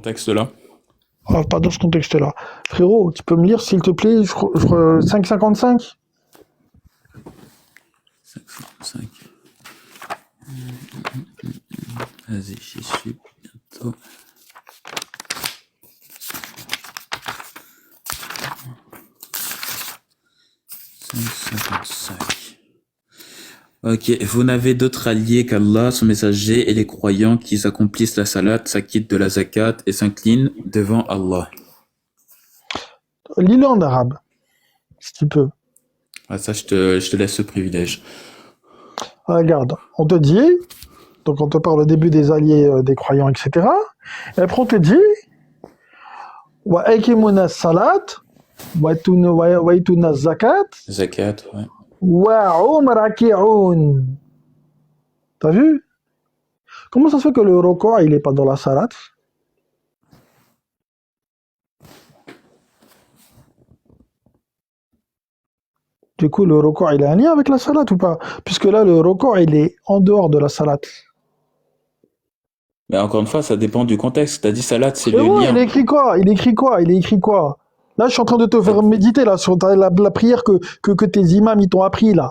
contexte-là. Pas dans ce contexte-là. Frérot, tu peux me lire, s'il te plaît, 5,55? 5. Vas-y, j'y suis bientôt. Ok, vous n'avez d'autre allié qu'Allah, son messager et les croyants qui accomplissent la salat, s'acquittent de la zakat et s'inclinent devant Allah. Lis-le en arabe, si tu peux. Ah, ça, je te laisse ce privilège. Regarde, on te dit, donc on te parle au début des alliés des croyants, etc. Et après on te dit, wa aikimuna salat, wa ituna zakat, Zakat, ouais. wa raki'un. T'as vu? Comment ça se fait que le record, il est pas dans la salat? Du coup, le record, il a un lien avec la salat ou pas? Puisque là, le record, il est en dehors de la salat. Mais encore une fois, ça dépend du contexte. T'as dit salat, c'est le Frérot, lien. il écrit quoi? Il écrit quoi? Là, je suis en train de te faire méditer là, sur la prière que tes imams ils t'ont appris là.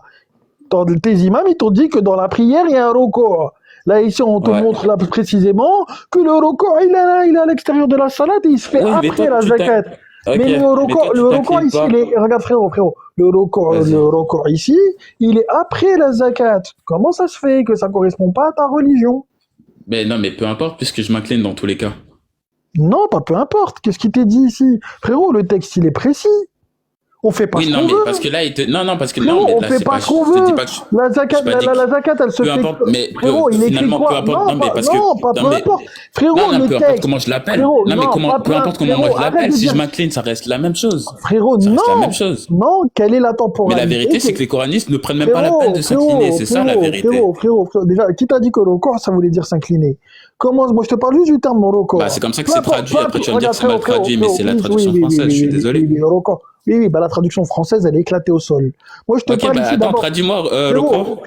Tes imams ils t'ont dit que dans la prière, il y a un record. Là, ici, on te montre là précisément que le record, il est à l'extérieur de la salat et il se fait après la zakat. Okay. Mais le record ici, regarde frérot, le record ici, il est après la zakat. Comment ça se fait que ça correspond pas à ta religion? Mais non, mais peu importe, puisque je m'incline dans tous les cas. Non, pas peu importe. Qu'est-ce qui t'est dit ici? Frérot, le texte, il est précis. On fait pas ce qu'on veut. Oui, non, mais parce que là, non, parce que frérot, non, mais on là, fait pas ce qu'on veut. La zakat, elle se fait. Importe, mais frérot, il écrit quoi? Peu importe, peu importe. Frérot, peu importe comment je l'appelle. Non, mais peu importe comment moi je l'appelle, si je m'incline, ça reste la même chose. Frérot, non. Ça reste la même chose. Non, quelle est la temporalité? Mais la vérité, c'est que les coranistes ne prennent même pas la peine de s'incliner. C'est ça la vérité. Frérot, déjà, qui t'a dit que le record, ça voulait dire s'incliner? Comment? Moi, je te parle juste du terme record. Bah, c'est comme ça que c'est traduit. Après, tu vas me dire que c'est mal traduit, mais c'est la traduction française. Je suis désolé. Oui, la traduction française, elle est éclatée au sol. Moi, je te parle ici d'abord. Traduis-moi le record.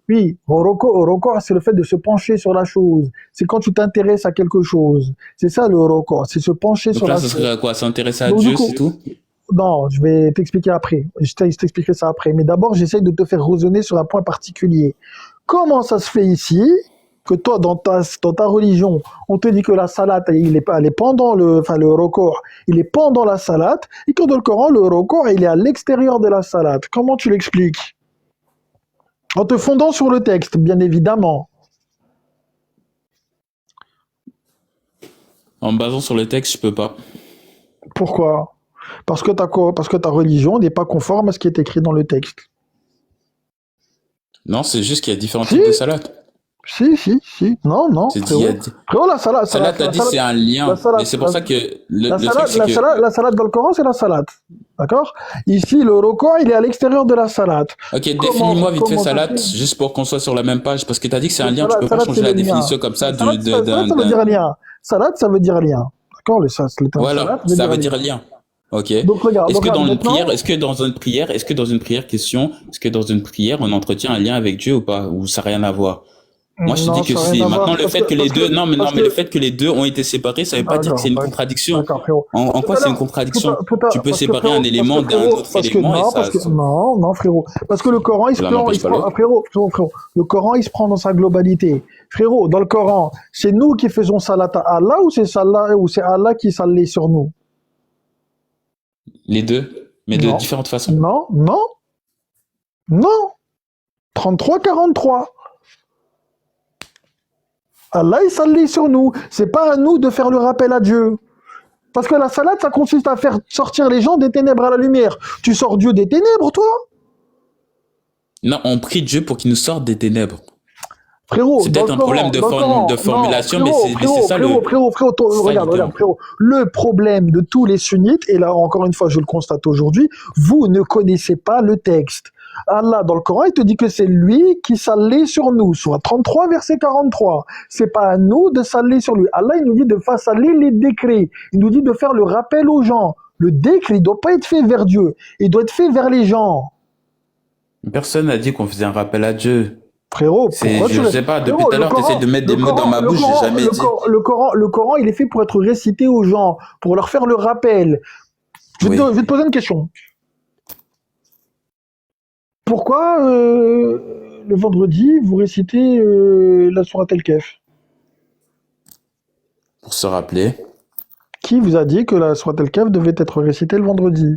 Oui, record, c'est le fait de se pencher sur la chose. C'est quand tu t'intéresses à quelque chose. C'est ça le record, c'est se pencher sur la chose. Donc là, ça serait quoi? S'intéresser à Dieu, c'est tout? Non, je vais t'expliquer après. Je t'expliquerai ça après. Mais d'abord, j'essaye de te faire raisonner sur un point particulier. Comment ça se fait ici que toi, dans ta religion, on te dit que la salat, elle est pendant le record, il est pendant la salat, et que dans le Coran, le record, il est à l'extérieur de la salat. Comment tu l'expliques? En te fondant sur le texte, bien évidemment. En me basant sur le texte, je peux pas. Pourquoi? Parce que ta religion n'est pas conforme à ce qui est écrit dans le texte. Non, c'est juste qu'il y a différents types de salat. Si. Non. Frérot, la salat. Salat, t'as dit c'est un lien. Mais c'est pour ça que la salat dans le Coran, c'est la salat. D'accord? Ici, le record, il est à l'extérieur de la salat. Ok, définis-moi vite fait salat, juste pour qu'on soit sur la même page. Parce que t'as dit que c'est un lien, tu peux pas changer la définition comme ça. Salat, ça veut dire lien. Salat, ça veut dire lien. D'accord? Voilà, ça veut dire lien. Ok. Donc, regarde, est-ce que dans une prière, on entretient un lien avec Dieu ou pas? Ou ça n'a rien à voir? Moi, je te dis que si. Maintenant, le fait que les deux, le fait que les deux ont été séparés, ça veut pas dire que c'est une contradiction. En quoi c'est une contradiction? Tu peux séparer un élément d'un autre élément et ça. Non, frérot. Parce que le Coran, il se prend, frérot. Le Coran, il se prend dans sa globalité. Frérot, dans le Coran, c'est nous qui faisons salat à Allah ou c'est Allah qui salait sur nous? Les deux, mais de différentes façons. Non. 33-43. Allah, il s'allie sur nous. C'est pas à nous de faire le rappel à Dieu. Parce que la salade, ça consiste à faire sortir les gens des ténèbres à la lumière. Tu sors Dieu des ténèbres, toi? Non, on prie Dieu pour qu'il nous sorte des ténèbres. Frérot, c'est peut-être un problème de formulation, mais c'est ça regarde, frérot. Le problème de tous les sunnites, et là, encore une fois, je le constate aujourd'hui, vous ne connaissez pas le texte. Allah, dans le Coran, il te dit que c'est lui qui s'allait sur nous. Soit 33, verset 43. C'est pas à nous de s'aller sur lui. Allah, il nous dit de faire s'aller les décrets. Il nous dit de faire le rappel aux gens. Le décret, il doit pas être fait vers Dieu. Il doit être fait vers les gens. Personne n'a dit qu'on faisait un rappel à Dieu. Frérot, pourquoi Je sais pas, depuis tout à l'heure, tu essaies de mettre des mots dans ma bouche, j'ai jamais dit. Le Coran, il est fait pour être récité aux gens, pour leur faire le rappel. Je vais te poser une question. Pourquoi le vendredi, vous récitez la sourate Al-Kahf? Pour se rappeler. Qui vous a dit que la sourate Al-Kahf devait être récitée le vendredi?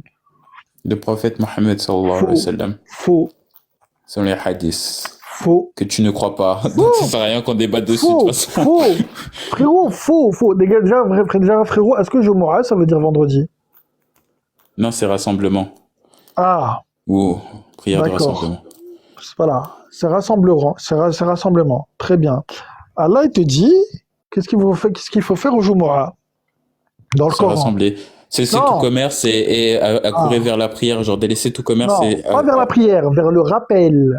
Le prophète Mohammed sallallahu alayhi wa sallam. Faux. C'est les hadiths. Faux. Que tu ne crois pas. Donc ça sert à rien qu'on débatte dessus de toute façon. Faux. Frérot, faux. Déjà, frérot, est-ce que Jumu'ah, ça veut dire vendredi? Non, c'est rassemblement. Ah. Ou prière de rassemblement. Voilà, c'est rassemblement. C'est rassemblement. Très bien. Allah, il te dit, qu'est-ce qu'il faut faire au Jumu'ah? Dans le Coran. Rassembler. C'est tout commerce et courir vers la prière, genre délaisser tout commerce. Non, pas vers la prière, vers le rappel.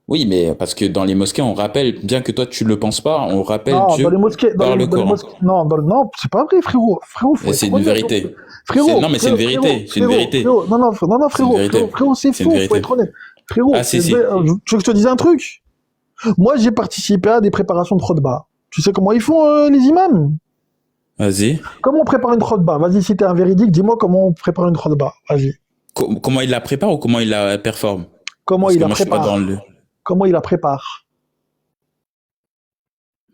Oui, mais parce que dans les mosquées, on rappelle, bien que toi tu le penses pas, on rappelle Dieu dans les mosquées, par le Coran. Non, c'est pas vrai, frérot. C'est une vérité. Frérot, non, mais c'est une vérité. C'est une vérité. Non, frérot, c'est faux, faut être honnête. Frérot, si. Tu veux que je te dise un truc? Moi, j'ai participé à des préparations de khutbah. Tu sais comment ils font, les imams? Vas-y. Comment on prépare une khutbah? Vas-y, si t'es un véridique, dis-moi comment on prépare une khutbah. Vas-y. Comment il la prépare ou comment il la performe? Comment il la prépare? Comment il la prépare?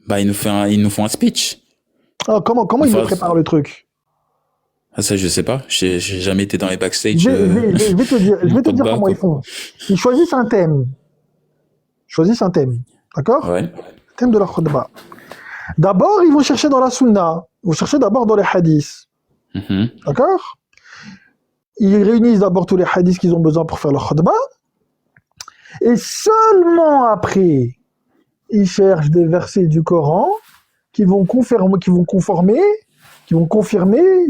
Bah, ils nous font un speech. Ah, comment il prépare le truc? Ah, ça, je sais pas. J'ai jamais été dans les backstage. Je vais te dire comment ils font. Ils choisissent un thème. D'accord? Ouais. Thème de la khutbah. D'abord, ils vont chercher dans la sunna. Ils vont chercher d'abord dans les hadiths. D'accord? Ils réunissent d'abord tous les hadiths qu'ils ont besoin pour faire leur khutbah. Et seulement après, ils cherchent des versets du Coran qui vont confirmer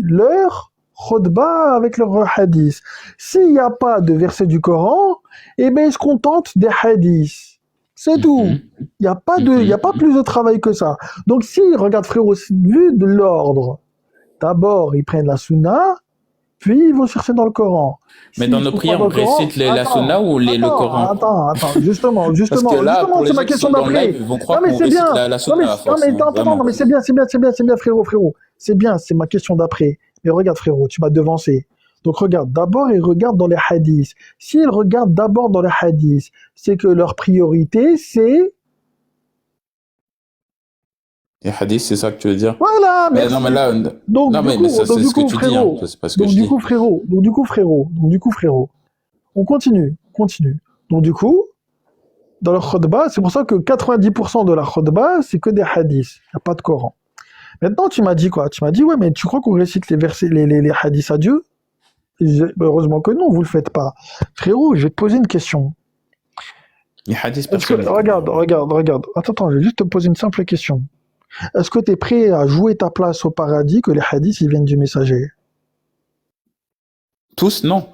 leur khutbah avec leur hadith. S'il n'y a pas de verset du Coran, eh ben ils se contentent des hadiths. C'est tout. Il n'y a pas plus de travail que ça. Donc si, regarde frérot, vu de l'ordre, d'abord ils prennent la sunna, puis ils vont chercher dans le Coran. Mais dans nos prières, on récite la sunna ou le Coran? Attends, justement, Parce que là, pour c'est ma question d'après. Ils vont croire qu'on récite la sunna à force. Non, mais c'est bien, frérot. C'est bien, c'est ma question d'après. Mais regarde, frérot, tu m'as devancé. Donc regarde, d'abord, ils regardent dans les hadiths. S'ils regardent d'abord dans les hadiths, c'est que leur priorité, c'est... Les hadiths, c'est ça que tu veux dire? Voilà, merci. Non, mais là... mais ça, c'est ce que tu dis, hein. C'est pas ce que je dis. Donc du coup, frérot, on continue. Donc du coup, dans le khutbah, c'est pour ça que 90% de la khutbah, c'est que des hadiths. Il n'y a pas de Coran. Maintenant, tu m'as dit quoi? Tu m'as dit, ouais, mais tu crois qu'on récite les versets, les hadiths à Dieu? Heureusement que non, vous le faites pas. Frérot, je vais te poser une question. Les hadiths, regarde. Attends, je vais juste te poser une simple question. Est-ce que tu es prêt à jouer ta place au paradis que les hadiths ils viennent du messager? Tous, non.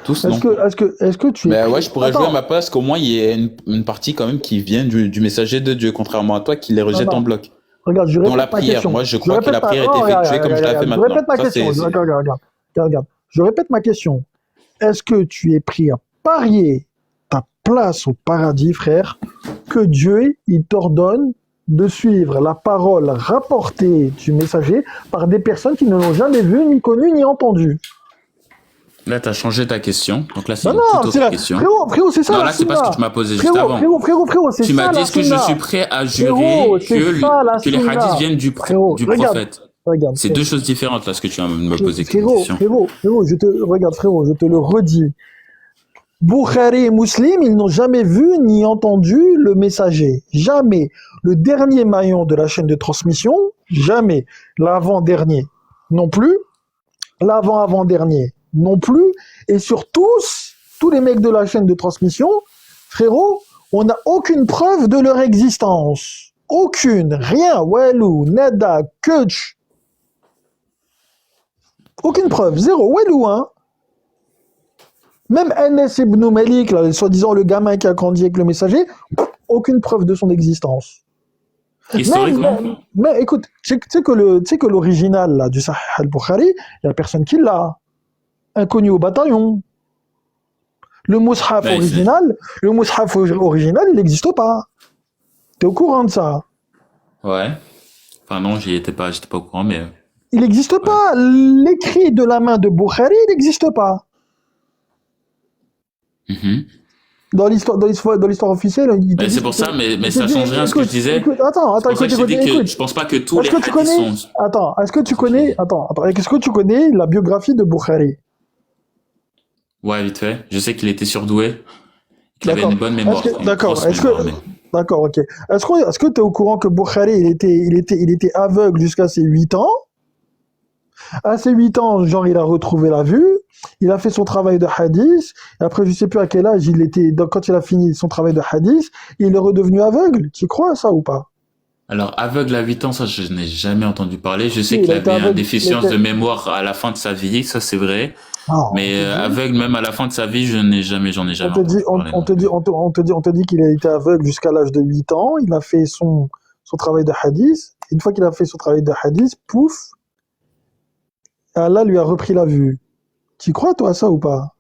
Est-ce que tu es ouais, je pourrais jouer à ma place qu'au moins il y ait une partie quand même qui vient du messager de Dieu, contrairement à toi qui les rejette en bloc. Regarde, je répète dans la prière. Question. Moi, je crois que la prière est effectuée comme je la fais maintenant. Je répète ma question. Regarde. Je répète ma question. Est-ce que tu es prêt à parier ta place au paradis, frère, que Dieu, il t'ordonne de suivre la parole rapportée du messager par des personnes qui ne l'ont jamais vu, ni connu, ni entendu? Là, tu as changé ta question. Donc là, c'est une toute autre question. Frérot, c'est ça. Non, là, c'est pas ce que tu m'as posé juste avant. Frérot, c'est ça. Tu m'as dit, est-ce que je suis prêt à jurer que les hadiths viennent du prophète? C'est deux choses différentes, là, ce que tu viens de me poser comme question. Frérot, je te le redis. Bukhari et Muslim, ils n'ont jamais vu ni entendu le messager. Jamais. Le dernier maillon de la chaîne de transmission, jamais. L'avant-dernier, non plus. L'avant-avant-dernier, non plus. Et sur tous les mecs de la chaîne de transmission, frérot, on n'a aucune preuve de leur existence. Aucune. Rien. Walou, nada, kutch. Aucune preuve. Zéro. Walou, hein. Même Anas ibn Malik, là, soi-disant le gamin qui a grandi avec le messager, aucune preuve de son existence. Historiquement. Mais écoute, tu sais que l'original là, du Sahih al-Bukhari, il n'y a personne qui l'a. Inconnu au bataillon. Le mushaf original, il n'existe pas. T'es au courant de ça? Ouais. Enfin non, j'étais pas au courant, mais Il n'existe ouais. pas. L'écrit de la main de Bukhari, il n'existe pas. Mhm. Dans l'histoire officielle, il te Mais dit, c'est pour ça, mais il te ça dit, change rien à ce que je disais. attends, C'est pour ça que je dis que écoute. je pense pas que tous Est-ce les que tu hadiths connais, sont. est-ce que tu connais la biographie de Bukhari? Ouais, vite fait. Je sais qu'il était surdoué, qu'il avait D'accord. une bonne mémoire, une grosse Est-ce mémoire, que, mais. d'accord, ok. Est-ce que tu es au courant que Bukhari, il était aveugle jusqu'à ses 8 ans? À ses 8 ans, genre, il a retrouvé la vue, il a fait son travail de hadith, et après, je sais plus à quel âge il était, donc quand il a fini son travail de hadith, il est redevenu aveugle. Tu crois à ça ou pas? Alors, aveugle à 8 ans, ça, je n'ai jamais entendu parler. Je Si, sais qu'il il a été avait une aveugle, déficience de mémoire à la fin de sa vie, ça c'est vrai. Non, on Mais te dit, aveugle même à la fin de sa vie, j'en ai on jamais te dit, entendu parler non plus. on te dit qu'il a été aveugle jusqu'à l'âge de 8 ans, il a fait son travail de hadith, une fois qu'il a fait son travail de hadith, pouf, Allah lui a repris la vue. Tu crois, toi, à ça ou pas?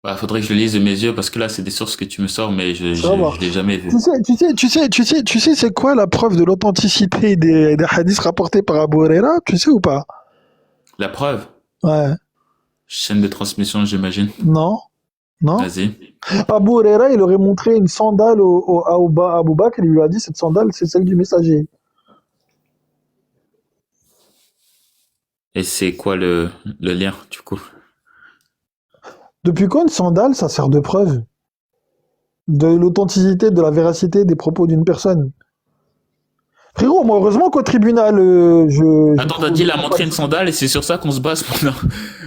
Bah, faudrait que je le lise de mes yeux parce que là, c'est des sources que tu me sors, mais Ça va. je l'ai jamais vu. C'est quoi la preuve de l'authenticité des hadiths rapportés par Abu Huraira? Tu sais ou pas? La preuve? Ouais. Chaîne de transmission, j'imagine. Non? Non? Vas-y. Abu Huraira, il aurait montré une sandale à Abu Bakr, il lui a dit, cette sandale, c'est celle du messager. Et c'est quoi le lien, du coup? Depuis quand une sandale, ça sert de preuve de l'authenticité, de la véracité des propos d'une personne? Frérot, moi, heureusement qu'au tribunal, Attends, t'as dit il a montré une sandale et c'est sur ça qu'on se base pendant.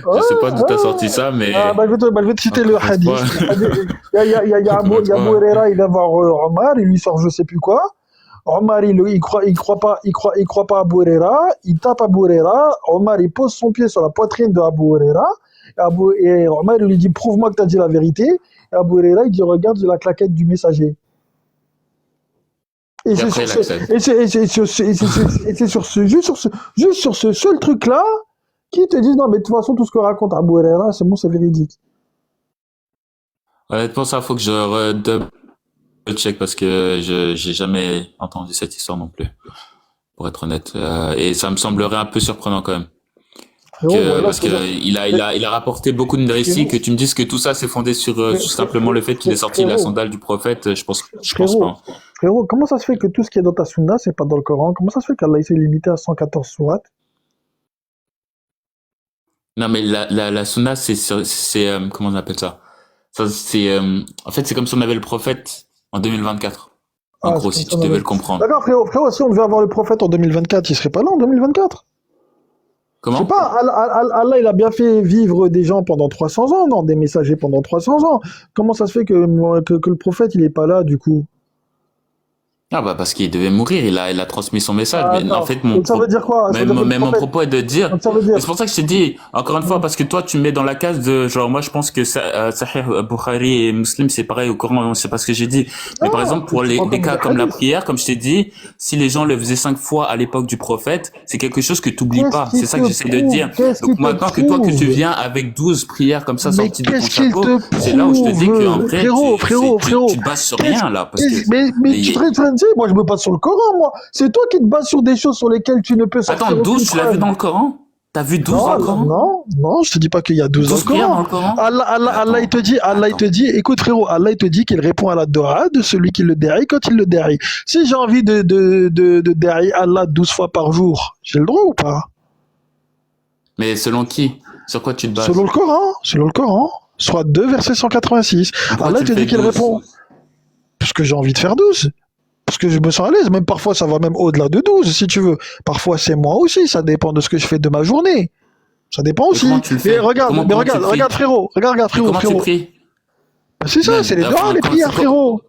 Ouais, Je sais pas d'où t'as sorti ouais. ça, mais. Je vais te citer le Encore une hadith. fois. Il y a Encore une Abu fois. Huraira, il va voir Omar, il lui sort je sais plus quoi. Omar, il croit pas à Abu Huraira, il tape Abu Huraira. Omar, il pose son pied sur la poitrine de Abu Huraira. Et Omar, il lui dit, prouve-moi que tu as dit la vérité. Et Abu Huraira, il dit, regarde, j'ai la claquette du messager. Et Et c'est après, sur il ce, accepte. juste sur ce seul truc-là, qui te disent, non, mais de toute façon, tout ce que raconte Abu Huraira, c'est bon, c'est véridique. Honnêtement, ça, faut que je redouble check parce que j'ai jamais entendu cette histoire non plus, pour être honnête. Et ça me semblerait un peu surprenant quand même. Parce que il a rapporté beaucoup de récits, que tu me dises que tout ça c'est fondé sur tout simplement le fait qu'il est sorti la sandale du prophète, je pense pas. Frérot, comment ça se fait que tout ce qui est dans ta sunna, c'est pas dans le Coran? Comment ça se fait qu'Allah s'est limité à 114 sourates? Non, mais la sunna, comment on appelle ça? Ça, en fait, c'est comme si on avait le prophète en 2024. En gros, si tu devais le comprendre. D'accord, frérot, si on devait avoir le prophète en 2024, il serait pas là en 2024? Je sais Comment? pas, Allah, il a bien fait vivre des gens pendant 300 ans, non, des messagers pendant 300 ans. Comment ça se fait que le prophète, il est pas là, du coup? Ah bah parce qu'il devait mourir, il a transmis son message. Mais en Attends, fait, donc ça veut dire quoi? Ça veut dire que le mon prophète... propos est de dire. Donc ça veut dire... Mais c'est pour ça que je t'ai dit, encore une fois, parce que toi tu me mets dans la case de genre moi je pense que Sahih Bukhari et Muslim c'est pareil au Coran, c'est pas ce que j'ai dit. Mais par exemple pour les cas comme la prière, comme je t'ai dit, si les gens le faisaient 5 fois à l'époque du prophète, c'est quelque chose que t'oublies pas. C'est ça que j'essaie de dire. Donc maintenant que toi que tu viens avec 12 prières comme ça sorties de ton chapeau, c'est là où je te dis que en vrai tu te bases sur rien là parce que mais tu te moi je me base sur le Coran, moi. C'est toi qui te bases sur des choses sur lesquelles tu ne peux sortir. Attends, 12, tu l'as vu dans le Coran? T'as vu 12 dans le Coran? Non, je te dis pas qu'il y a 12 dans le Coran. Dans le Coran. Allah, il te dit, écoute frérot, Allah, il te dit qu'il répond à la dua de celui qui le dérie quand il le dérie. Si j'ai envie de dérie Allah 12 fois par jour, j'ai le droit ou pas? Mais selon qui? Sur quoi tu te bases? Selon le Coran. Soit 2, verset 186. Allah, il te dit qu'il répond. Parce que j'ai envie de faire 12. Parce que je me sens à l'aise, même parfois ça va même au-delà de 12 si tu veux. Parfois c'est moi aussi, ça dépend de ce que je fais de ma journée. Ça dépend aussi. Mais regarde frérot. Comment tu pries? C'est ça, c'est les doigts, les prières frérot.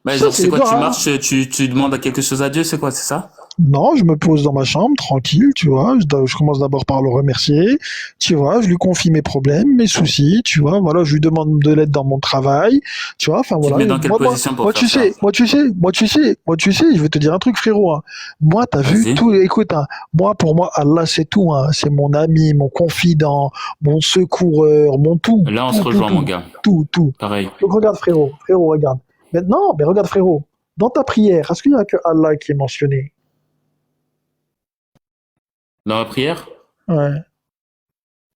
Mais genre c'est quoi, tu marches, tu demandes à quelque chose à Dieu, c'est quoi, c'est ça? Non, je me pose dans ma chambre, tranquille, tu vois. Je commence d'abord par le remercier, tu vois. Je lui confie mes problèmes, mes soucis, tu vois. Voilà, je lui demande de l'aide dans mon travail, tu vois. Enfin Tu te voilà. mets dans quelle position pour faire ça? Je vais te dire un truc, frérot, hein. Moi, t'as vu Vas-y. tout. Écoute, hein, moi, pour moi, Allah, c'est tout, hein. C'est mon ami, mon confident, mon secoureur, mon tout, Là, on se tout, tout, rejoint, mon tout, gars. tout. Pareil. Donc regarde, frérot, regarde. Maintenant, ben regarde, frérot. Dans ta prière, est-ce qu'il y a que Allah qui est mentionné? Dans la prière, Ouais.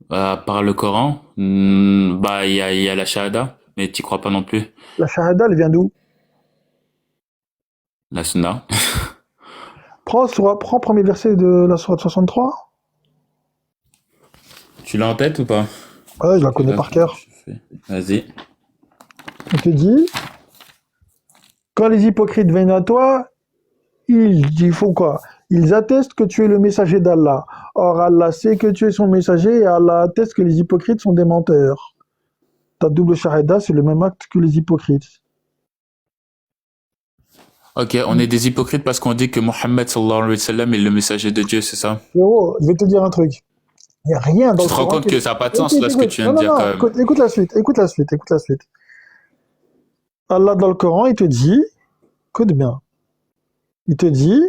par le Coran, bah, il y a la Shahada, mais t'y crois pas non plus. La shahada, elle vient d'où? La Sunna. Prends premier verset de la sourate 63. Tu l'as en tête ou pas? Ouais, je la Que connais là, par cœur. je fais. Vas-y. On te dit, quand les hypocrites viennent à toi, ils font quoi? Ils attestent que tu es le messager d'Allah. Or, Allah sait que tu es son messager et Allah atteste que les hypocrites sont des menteurs. Ta double shahada, c'est le même acte que les hypocrites. Ok, on est des hypocrites parce qu'on dit que Mohammed sallallahu alayhi wa sallam est le messager de Dieu, c'est ça? Frérot, je vais te dire un truc. Il n'y a rien dans Tu le te rends Coran compte qui... que ça n'a pas de sens Écoute, là ce que écoute. tu viens Non, de non, dire quand non. même. Écoute la suite. Écoute la suite. Allah, dans le Coran, il te dit, écoute bien, il te dit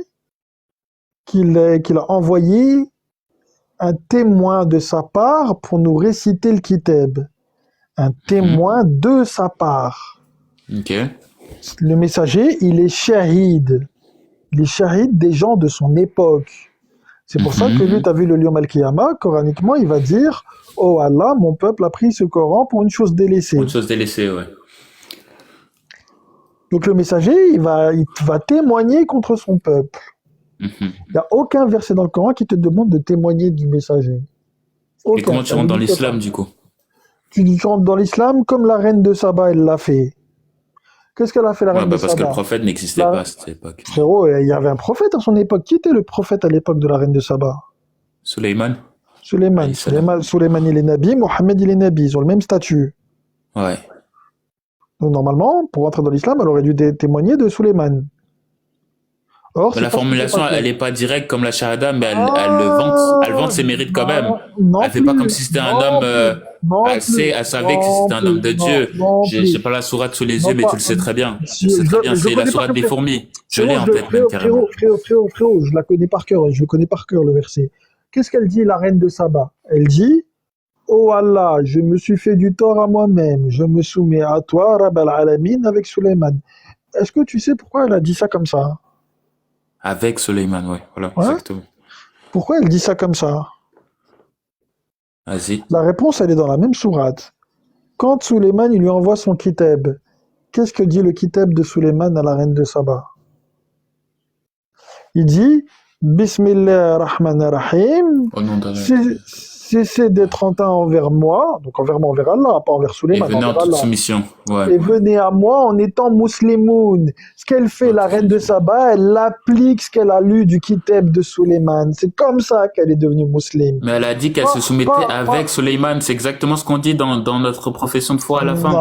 qu'il a envoyé un témoin de sa part pour nous réciter le kitab. Un témoin de sa part. Ok. Le messager, il est shahid. Il est shahid des gens de son époque. C'est pour ça que lui, tu as vu le lion Al-Qiyamah, coraniquement, il va dire « Oh Allah, mon peuple a pris ce Coran pour une chose délaissée. » Une chose délaissée, ouais. Donc le messager, il va témoigner contre son peuple. Il n'y a aucun verset dans le Coran qui te demande de témoigner du messager. Et comment tu rentres dans l'islam du coup? Tu rentres dans l'islam comme la reine de Saba, elle l'a fait. Qu'est-ce qu'elle a fait, la reine de Parce que le Saba? prophète n'existait pas à cette époque. Frérot, il y avait un prophète à son époque. Qui était le prophète à l'époque de la reine de Saba? Suleiman. Suleiman, il est nabi, Mohammed, il est nabi. Ils ont le même statut. Ouais. Donc normalement, pour entrer dans l'islam, elle aurait dû témoigner de Suleiman. Or, la formulation, elle n'est pas directe comme la shahada, mais elle vante ses mérites quand même. Elle fait pas comme si c'était un homme. Elle savait que c'était un homme de Dieu. J'ai pas la sourate sous les yeux, mais tu le sais très bien. Tu le sais très bien, c'est la sourate des fourmis. Je l'ai en tête même carrément. Frérot, je la connais par cœur. Je connais par cœur le verset. Qu'est-ce qu'elle dit, la reine de Saba? Elle dit: Oh Allah, je me suis fait du tort à moi-même. Je me soumets à toi, Rabb al-Alamin, avec Suleiman. Est-ce que tu sais pourquoi elle a dit ça comme ça? Avec Suleiman, ouais, voilà, exactement. Pourquoi elle dit ça comme ça? Vas-y. La réponse, elle est dans la même sourate. Quand Suleiman, il lui envoie son kitab, qu'est-ce que dit le kitab de Suleiman à la reine de Saba? Il dit: Bismillah ar-Rahman ar-Rahim. Au nom d'Allah. Cessez d'être en temps envers moi, donc envers moi, envers Allah, pas envers Suleiman. Et venez en toute soumission. Ouais. Et venez à moi en étant muslimoun. Ce qu'elle fait, la reine de Saba, elle applique ce qu'elle a lu du kitab de Suleiman. C'est comme ça qu'elle est devenue musulmane. Mais elle a dit qu'elle se soumettait avec Suleiman. C'est exactement ce qu'on dit dans notre profession de foi à la fin.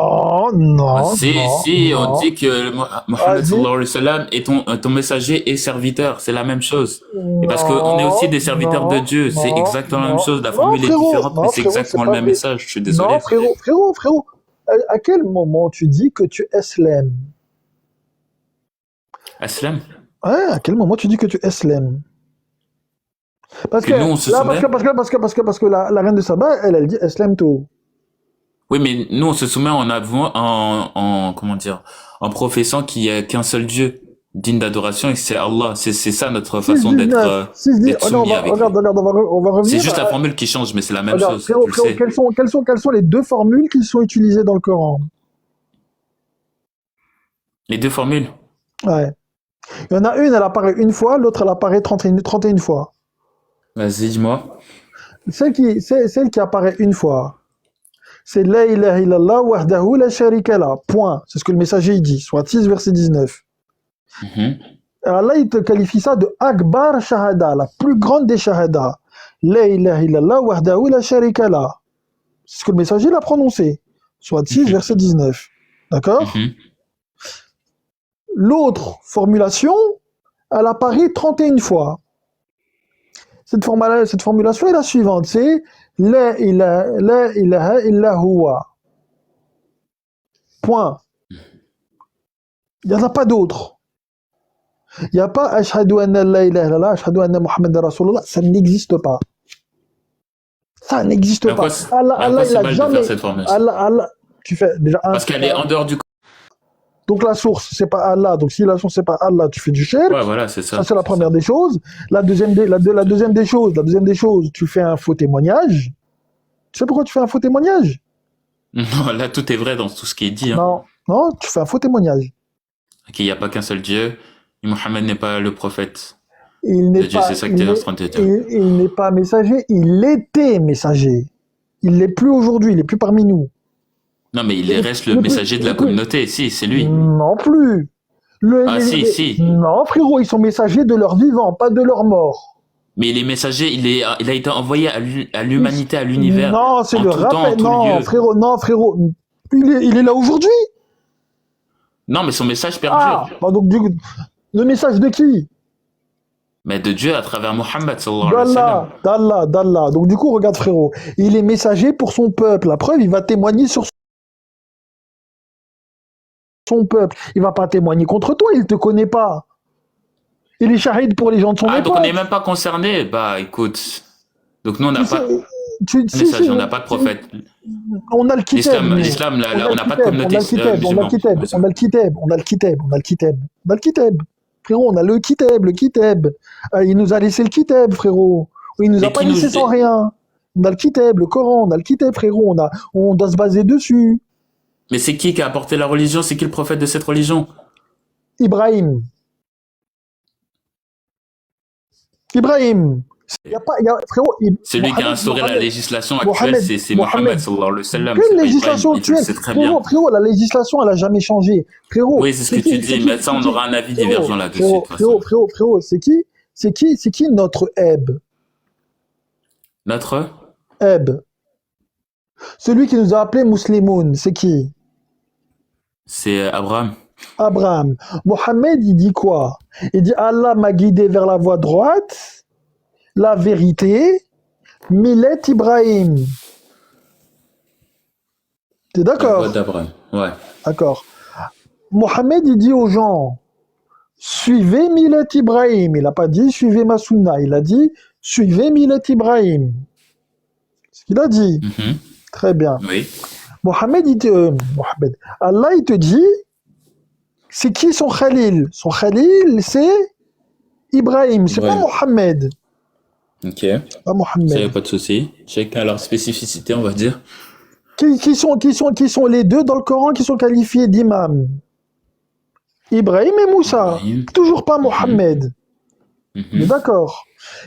Non. On dit que Mohammed sallallahu alayhi wa sallam est ton messager et serviteur. C'est la même chose. Et parce qu'on est aussi des serviteurs de Dieu. C'est exactement la même chose. La formule est différente, mais c'est exactement le même message. Je suis désolé. Non, frérot. À quel moment tu dis que tu eslèmes? Aslam? Ouais, à quel moment tu dis que tu eslèmes? Parce que la reine de Saba, elle dit eslème tout. Oui, mais nous on se soumet en professant qu'il y a qu'un seul Dieu digne d'adoration et c'est Allah. C'est ça notre façon d'être soumis avec lui. On va revenir. C'est juste la formule qui change, mais c'est la même chose. Quelles sont les deux formules qui sont utilisées dans le Coran? Les deux formules? Ouais. Il y en a une, elle apparaît une fois, l'autre, elle apparaît 31 fois. Vas-y, dis-moi. Celle qui apparaît une fois, c'est La ilaha illallah wahdahu la sharika la. Point. C'est ce que le messager dit. Soit 6, verset 19. Alors là, il te qualifie ça de Akbar Shahada, la plus grande des Shahadas. La ilaha illallah wahdahu la sharika la. C'est ce que le messager l'a prononcé. Soit 6, verset 19. D'accord? L'autre formulation, elle apparaît 31 fois. Cette formulation est la suivante, c'est La ilaha illa huwa. Point. Il n'y en a pas d'autre. Il n'y a pas Ashhadu anna la ilaha illallah, Ashhadu anna Muhammad Rasulullah, ça n'existe pas. Ça n'existe pas. Allah, il a jamais. Cette Allah, tu fais déjà parce qu'elle est en dehors du. Donc la source, c'est pas Allah. Donc si la source, c'est pas Allah, tu fais du shirk. Ouais, voilà, c'est ça. Ça, c'est la première des choses. La deuxième des choses, tu fais un faux témoignage. Tu sais pourquoi tu fais un faux témoignage? Non, là, tout est vrai dans tout ce qui est dit. Hein. Non, tu fais un faux témoignage. Qu'il n'y a pas qu'un seul Dieu. Et Mohammed n'est pas le prophète. Il n'est pas, c'est ça que tu es en train de dire. Il n'est pas messager, il était messager. Il l'est plus aujourd'hui, il n'est plus parmi nous. Non, mais il reste le messager de la communauté. Si, c'est lui. Non plus. Si. Non, frérot, ils sont messagers de leur vivant, pas de leur mort. Mais les messagers, il a été envoyé à l'humanité, à l'univers. Non, c'est le rappel. Non, frérot. Il est là aujourd'hui. Non, mais son message perdure. Bah donc, le message de qui? Mais de Dieu à travers Mohammed, sallallahu alayhi wa sallam. d'Allah. Donc, du coup, regarde, frérot. Il est messager pour son peuple. La preuve, il va témoigner sur son peuple. Il va pas témoigner contre toi, il te connaît pas. Il est shahid pour les gens de son époque. Donc on n'est même pas concerné. Bah, écoute. Donc nous, on n'a pas message, on n'a pas de prophète. On a le kitab. L'islam, là, on n'a pas de communauté. On a le kitab. Frérot, on a le kitab. Il nous a laissé le kitab, frérot. Il nous a pas laissé sans rien. On a le kitab, le Coran, on a le kitab, frérot. On doit se baser dessus. Mais c'est qui a apporté la religion? C'est qui le prophète de cette religion? Ibrahim. Frérot, celui qui a instauré la législation actuelle, c'est Mohammed sallallahu alayhi wa sallam. Quelle législation actuelle? Frérot, la législation, elle a jamais changé. Frérot. Oui, c'est ce que tu dis, mais ça, on aura un avis divergent là-dessus. Frérot, c'est qui notre Eb? Notre Eb. Celui qui nous a appelés musulmans, c'est qui? C'est Abraham. Mohammed, il dit quoi? Il dit Allah m'a guidé vers la voie droite, la vérité, Millet Ibrahim. T'es d'accord? La voie d'Abraham, ouais. D'accord. Mohammed, il dit aux gens, suivez Millet Ibrahim. Il n'a pas dit suivez ma sunna, il a dit suivez Millet Ibrahim. C'est ce qu'il a dit. Très bien. Oui. Mohammed, Allah, il te dit, c'est qui son Khalil? Son Khalil, c'est Ibrahim, c'est pas Mohammed. Ok. Pas Mohammed. Ça y a pas de souci. Chacun a leur spécificité, on va dire. Qui sont les deux dans le Coran qui sont qualifiés d'imams? Ibrahim et Moussa. Toujours pas Mohammed. Mais d'accord.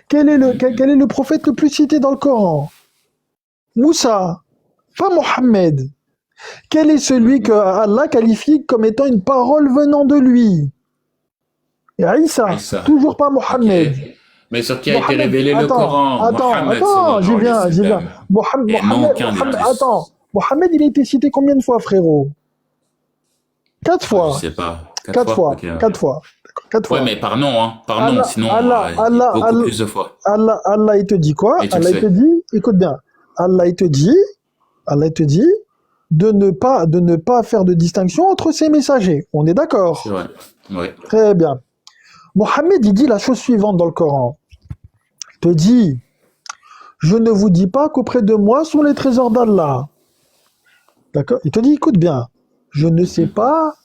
Quel est le prophète le plus cité dans le Coran? Moussa. Pas Mohammed. Quel est celui que Allah qualifie comme étant une parole venant de lui? Et Isa. Toujours pas Mohammed. Okay. Mais sur qui a été révélé le Coran? Attends, j'y viens. Mohammed, il a été cité combien de fois, frérot? 4 fois. Je sais pas. 4 fois. 4 fois. Ouais, mais par nom, hein. Par nom, sinon, beaucoup plus de fois. Allah, il te dit quoi? Allah, il te dit, écoute bien. Allah, il te dit de ne pas faire de distinction entre ces messagers. On est d'accord? C'est vrai. Oui. Très bien. Mohammed, il dit la chose suivante dans le Coran. Il te dit, je ne vous dis pas qu'auprès de moi sont les trésors d'Allah. D'accord? Il te dit, écoute bien, je ne sais pas,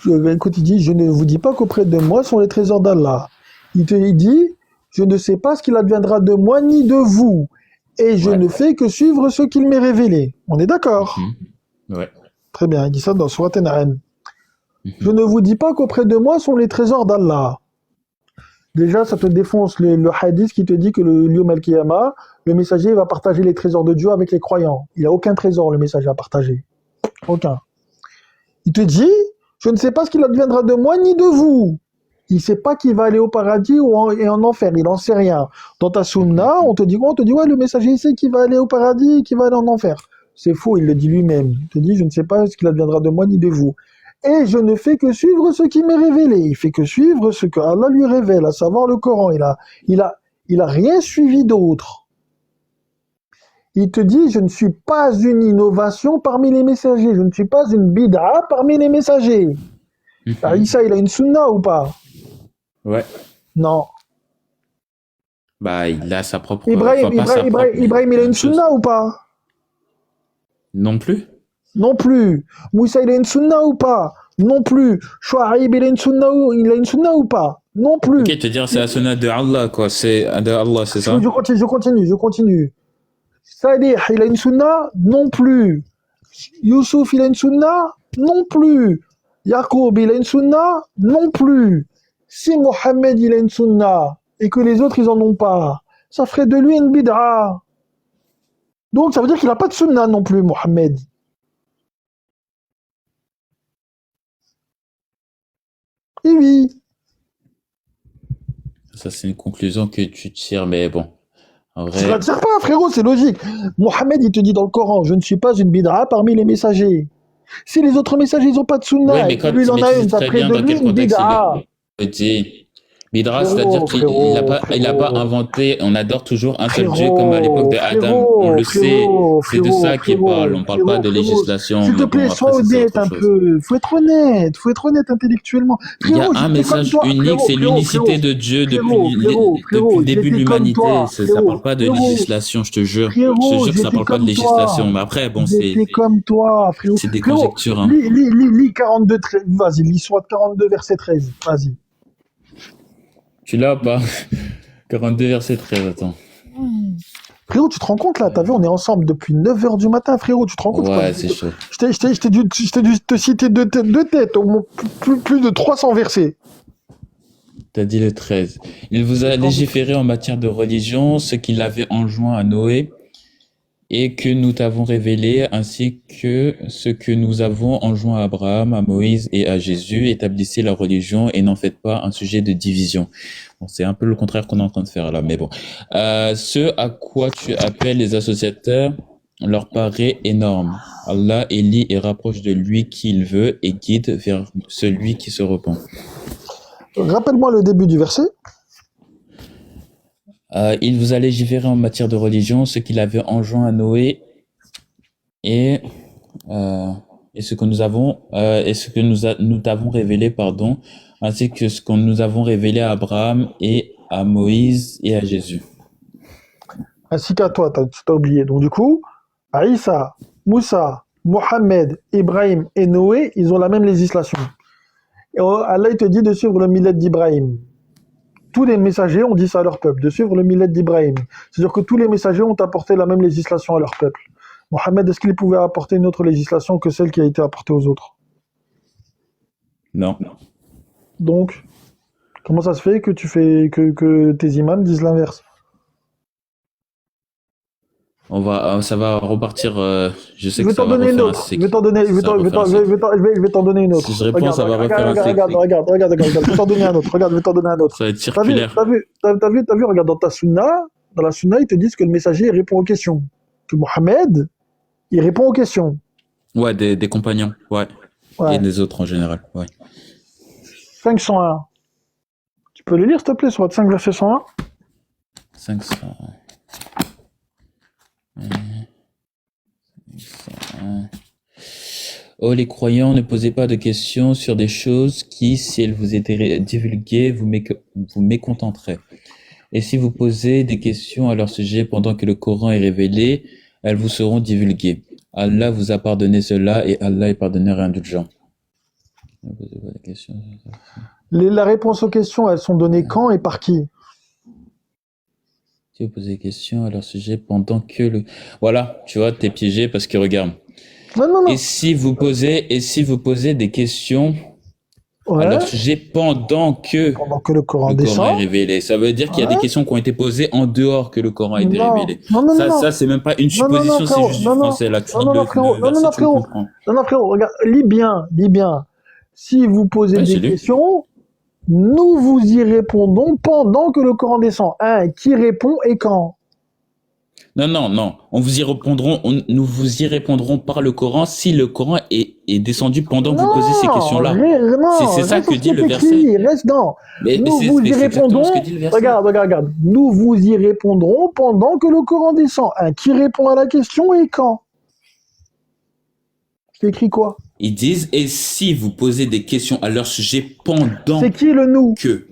écoute, il dit, je ne vous dis pas qu'auprès de moi sont les trésors d'Allah. Il dit, je ne sais pas ce qu'il adviendra de moi ni de vous, et je ne fais que suivre ce qu'il m'est révélé. On est d'accord? Ouais. Très bien, il dit ça dans Surat An-Na'am. Je ne vous dis pas qu'auprès de moi sont les trésors d'Allah. Déjà, ça te défonce le hadith qui te dit que le Yom al-Qiyamah, le messager va partager les trésors de Dieu avec les croyants. Il n'a aucun trésor, le messager, à partager. Aucun. Il te dit, je ne sais pas ce qu'il adviendra de moi ni de vous. Il ne sait pas qu'il va aller au paradis et en enfer. Il n'en sait rien. Dans ta sunna, on te dit quoi? On te dit, ouais, le messager, il sait qu'il va aller au paradis et qu'il va aller en enfer. C'est faux, il le dit lui-même. Il te dit, je ne sais pas ce qu'il adviendra de moi ni de vous. Et je ne fais que suivre ce qui m'est révélé. Il fait que suivre ce que Allah lui révèle, à savoir le Coran. Il a rien suivi d'autre. Il te dit, je ne suis pas une innovation parmi les messagers. Je ne suis pas une bid'a parmi les messagers. Issa, il a une sunna ou pas? Ouais. Non. Bah, il a sa propre... Ibrahim, il a une sunna ou pas? Non plus. Non plus. Moussa, il a une sunna ou pas? Non plus. Chouaib, il a une sunna ou pas? Non plus. Ok, te dire c'est la sunna de Allah, quoi. C'est de Allah, c'est ça? Je continue. Salih, il a une sunna? Non plus. Youssouf, il a une sunna? Non plus. Yacoub, il a une sunna? Non plus. Si Mohammed, il a une sunna, et que les autres, ils en ont pas, ça ferait de lui une bid'a. Donc, ça veut dire qu'il n'a pas de sunna non plus, Mohammed. Et oui. Ça, c'est une conclusion que tu tires, mais bon. En vrai... Je ne la tire pas, frérot, c'est logique. Mohammed, il te dit dans le Coran, je ne suis pas une bid'a parmi les messagers. Si les autres messagers, ils n'ont pas de sunna, oui, mais quand lui, il en a une, ça ferait de lui une bid'a. Bid'a, c'est-à-dire qu'il n'a pas inventé, on adore toujours un seul Dieu comme à l'époque d'Adam. On le sait, c'est de ça qu'il parle. On ne parle pas de législation. S'il te plaît, sois honnête un peu. Faut être honnête intellectuellement. Il y a un message unique, c'est l'unicité de Dieu depuis le début de l'humanité. Ça ne parle pas de législation, je te jure. Je te jure que ça ne parle pas de législation. Mais après, bon, c'est comme toi, frérot. C'est des conjectures. Hein. Lis 42, vas-y, lis soit 42, verset 13. Vas-y. Tu l'as ou pas? 42 verset 13, attends. Frérot, tu te rends compte là? T'as vu, on est ensemble depuis 9h du matin, frérot, tu te rends compte? Ouais, c'est chaud. Je t'ai dû te citer deux têtes, au moins plus de 300 versets. T'as dit le 13. Il vous a légiféré en matière de religion, ce qu'il avait enjoint à Noé, et que nous t'avons révélé, ainsi que ce que nous avons enjoint à Abraham, à Moïse et à Jésus. Établissez la religion et n'en faites pas un sujet de division. Bon, c'est un peu le contraire qu'on est en train de faire là, mais bon. Ce à quoi tu appelles les associateurs leur paraît énorme. Allah élit et rapproche de lui qui il veut et guide vers celui qui se repent. Rappelle-moi le début du verset. Il vous a légiféré en matière de religion, ce qu'il avait enjoint à Noé et ce que nous avons nous t'avons révélé, pardon, ainsi que ce que nous avons révélé à Abraham et à Moïse et à Jésus. Ainsi qu'à toi, t'as oublié. Donc du coup, Aïssa, Moussa, Mohammed, Ibrahim et Noé, ils ont la même législation. Et Allah il te dit de suivre le millet d'Ibrahim. Tous les messagers ont dit ça à leur peuple, de suivre le millet d'Ibrahim. C'est-à-dire que tous les messagers ont apporté la même législation à leur peuple. Mohammed, est-ce qu'il pouvait apporter une autre législation que celle qui a été apportée aux autres? Non. Donc, comment ça se fait que que tes imams disent l'inverse? Ça va repartir. Je sais que ça va refaire un cycle. Je vais t'en donner une autre. Si je réponds, ça va refaire un cycle. Regarde, je vais t'en donner un autre. Ça va être circulaire. T'as vu, regarde, dans la sunna, ils te disent que le messager, il répond aux questions. Que Mohammed, il répond aux questions. Ouais, des compagnons, ouais. Et des autres en général, ouais. 501. Tu peux les lire, s'il te plaît, sur 5 verset 101? 501. Oh, les croyants, ne posez pas de questions sur des choses qui, si elles vous étaient divulguées, vous mécontenteraient. Et si vous posez des questions à leur sujet pendant que le Coran est révélé, elles vous seront divulguées. Allah vous a pardonné cela et Allah est pardonneur et indulgent. Ne posez pas de questions. La réponse aux questions, elles sont données quand et par qui? Si vous posez des questions à leur sujet pendant que le... Voilà, tu vois, t'es piégé parce que regarde. Non. Et si vous posez des questions à leur sujet pendant que le Coran descend, est révélé, ça veut dire qu'il y a des questions qui ont été posées en dehors que le Coran a été révélé. Ça, c'est même pas une supposition, c'est juste du français. Là, non, frérot, regarde, lis bien. Si vous posez des questions, nous vous y répondons pendant que le Coran descend. Qui répond et quand? Non, non, non. Nous vous y répondrons par le Coran si le Coran est descendu pendant que vous posez ces questions-là. C'est ça Reste que sur ce qui dit est le verset. écrit, reste dans. Mais Nous vous y c'est exactement ce répondrons, que dit le verset. regarde. Nous vous y répondrons pendant que le Coran descend. Qui répond à la question et quand? C'est écrit quoi? Ils disent, et si vous posez des questions à leur sujet pendant C'est qui le nous? que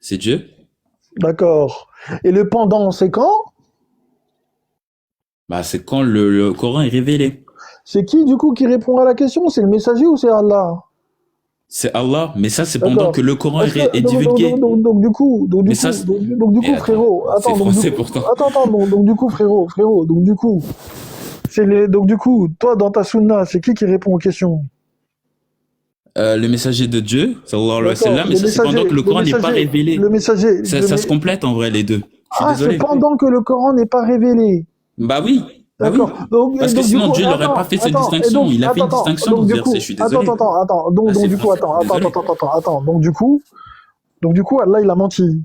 c'est Dieu. D'accord. Et le pendant, c'est quand? Bah, c'est quand le Coran est révélé. C'est qui, du coup, qui répond à la question? C'est le messager ou c'est Allah? C'est Allah, mais ça, c'est pendant que le Coran est divulgué. Donc, du coup, frérot, attends, donc, du coup, frérot, donc, du coup, toi, dans ta sunna, c'est qui répond aux questions? Le messager de Dieu, sallallahu alayhi wa sallam, mais ça, c'est pendant que le Coran n'est pas révélé. Le messager. Ça se complète, en vrai, les deux. C'est pendant que le Coran n'est pas révélé. Bah oui. D'accord. Oui. Parce que sinon, Dieu n'aurait pas fait cette distinction. Il a fait une distinction dans ce verset, je suis désolé. Attends. Donc, du coup, attends. Donc, du coup, Allah, il a menti.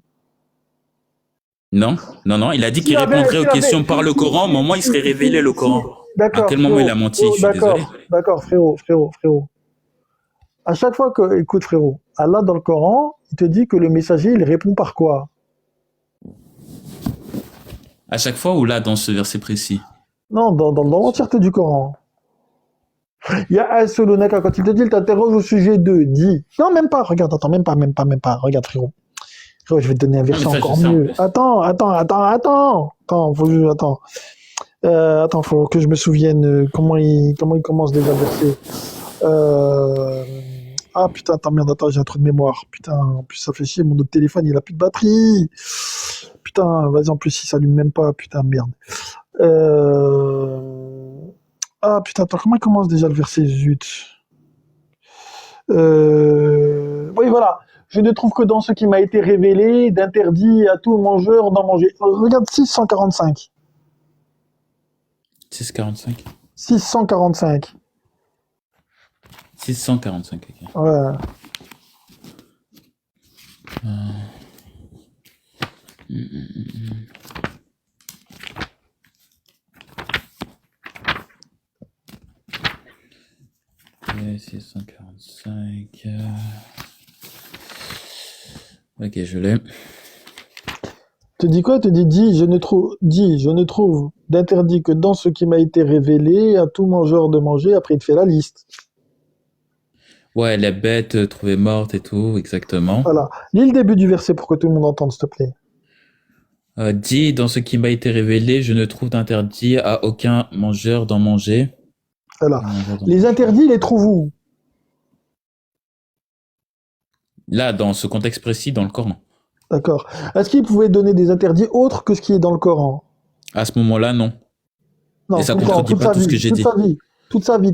Non. Il a dit qu'il répondrait aux questions par le Coran au moment où il serait révélé le Coran. D'accord. À quel moment il a menti? Je suis désolé. D'accord, frérot. À chaque fois que, écoute, frérot, Allah, dans le Coran, il te dit que le messager, il répond par quoi? À chaque fois ou là, dans ce verset précis? Non, dans l'entièreté du Coran. Il y a un seul honnête, quand il te dit, il t'interroge au sujet de, dis. Non, même pas, regarde, attends, même pas. Regarde, frérot. Frérot, je vais te donner un verset encore mieux. Attends. Attends, faut que je me souvienne comment il commence déjà le verset. Ah putain, merde, attends, j'ai un trou de mémoire. Putain, en plus ça fait chier, mon autre téléphone, il a plus de batterie. Putain, vas-y, en plus il s'allume même pas, putain, merde. Ah putain, attends, comment il commence déjà le verset, zut. Oui, voilà. Je ne trouve que dans ce qui m'a été révélé d'interdit à tout mangeur d'en manger. Regarde 645. 645. 645. 645, ok. Ouais. Et 645. Ok, je l'ai. Te dit quoi? Te dit, je ne trouve d'interdit que dans ce qui m'a été révélé à tout mangeur de manger. Après, il te fait la liste. Ouais, les bêtes trouvées mortes et tout, exactement. Voilà. Lis le début du verset pour que tout le monde entende, s'il te plaît. Dis, dans ce qui m'a été révélé, je ne trouve d'interdit à aucun mangeur d'en manger. Voilà. Les interdits, les trouve où? Là, dans ce contexte précis, dans le Coran. D'accord. Est-ce qu'il pouvait donner des interdits autres que ce qui est dans le Coran? À ce moment-là, non. Non, et ça contredit pas tout ce que j'ai dit. Toute sa vie.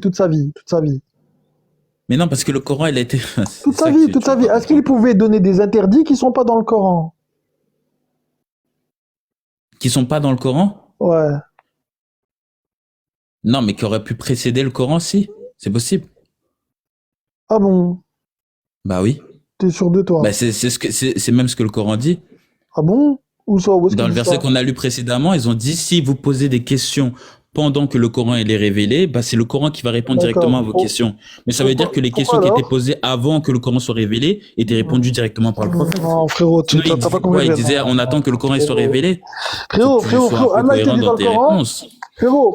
Mais non, parce que le Coran, il a été... toute sa vie. Est-ce qu'il pouvait donner des interdits qui sont pas dans le Coran? Qui sont pas dans le Coran? Ouais. Non, mais qui auraient pu précéder le Coran, si. C'est possible. Ah bon? Bah oui. T'es sûr de toi? Bah c'est même ce que le Coran dit. Ah bon? Où ça? Dans le verset qu'on a lu précédemment, ils ont dit, si vous posez des questions pendant que le Coran il est révélé, bah c'est le Coran qui va répondre directement à vos questions. Mais ça veut dire que les questions qui étaient posées avant que le Coran soit révélé étaient répondues directement par le prophète. Non, frérot, tu t'as pas compris. Il disait, on attend que le Coran soit révélé. Frérot, Allah te dit dans le Coran. Frérot,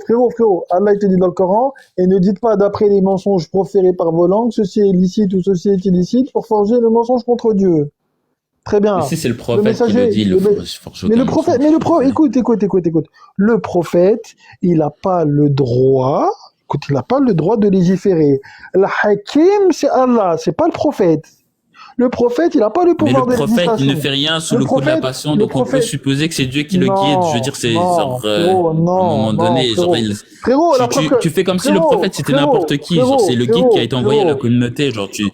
Allah te dit dans le Coran, et ne dites pas d'après les mensonges proférés par vos langues, ceci est licite ou ceci est illicite, pour forger le mensonge contre Dieu. Très bien. Mais si c'est le prophète qui le dit, écoute. Le prophète, il n'a pas le droit, de légiférer. Le hakim, c'est Allah, c'est pas le prophète. Le prophète, il n'a pas le pouvoir de législation. Mais le prophète, il ne fait rien sous le coup de la passion, donc on peut supposer que c'est Dieu qui le guide. Je veux dire, c'est genre, à un moment donné, tu fais comme si le prophète c'était n'importe qui. Genre, c'est le guide qui a été envoyé à la communauté. Genre, c'est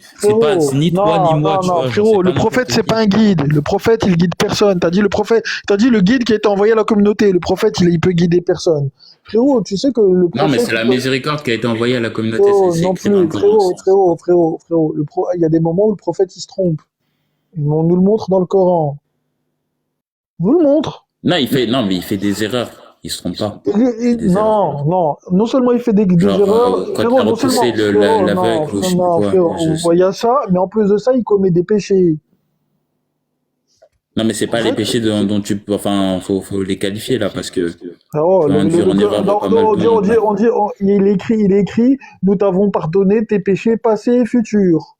ni toi ni moi, tu vois. Frérot, le prophète, c'est pas un guide. Le prophète, il guide personne. T'as dit le guide qui a été envoyé à la communauté. Le prophète, il peut guider personne. Frérot, tu sais que le prophète... Non, mais c'est la miséricorde qui a été envoyée à la communauté. Non plus, frérot. Il y a des moments où le prophète, il se trompe. On nous le montre dans le Coran. On nous le montre. Non, mais il fait des erreurs. Il se trompe pas. Non seulement il fait des erreurs, quand frérot, il a non seulement, repoussé l'aveugle, je sais pas quoi. frérot, il y a ça, mais en plus de ça, il commet des péchés. Non, mais c'est En pas les fait, péchés dont tu, enfin, faut les qualifier là, parce que frérot, on induire en erreur pas mal de monde. il est écrit, nous t'avons pardonné tes péchés passés et futurs.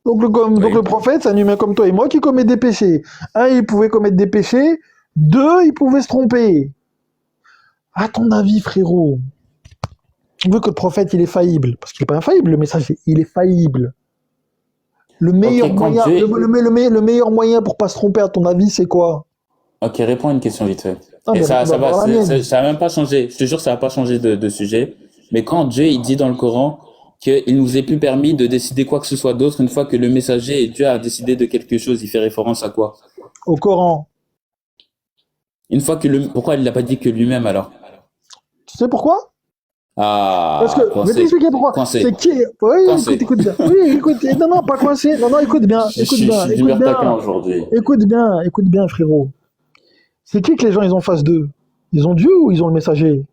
Donc le prophète, c'est un humain comme toi et moi qui commet des péchés. Un, il pouvait commettre des péchés. Deux, il pouvait se tromper. À ton avis, frérot, tu veux que le prophète, il est faillible? Parce qu'il n'est pas infaillible, le messager, il est faillible. Le meilleur moyen, le meilleur moyen pour pas se tromper, à ton avis, c'est quoi? Ok, réponds à une question vite fait. Ah, Et ça ça a même pas changé. Je te jure, ça va pas changer de sujet. Mais quand Dieu, il dit dans le Coran qu'il nous est plus permis de décider quoi que ce soit d'autre une fois que le messager et Dieu a décidé de quelque chose, il fait référence à quoi? Au Coran. Une fois que pourquoi il l'a pas dit que lui-même alors? Tu sais pourquoi? Parce que, je vais t'expliquer pourquoi. C'est qui? Oui, écoute bien. Oui, écoute, non, pas coincé. Non, écoute bien. Écoute bien, frérot. C'est qui que les gens, ils ont face d'eux? Ils ont Dieu ou ils ont le messager?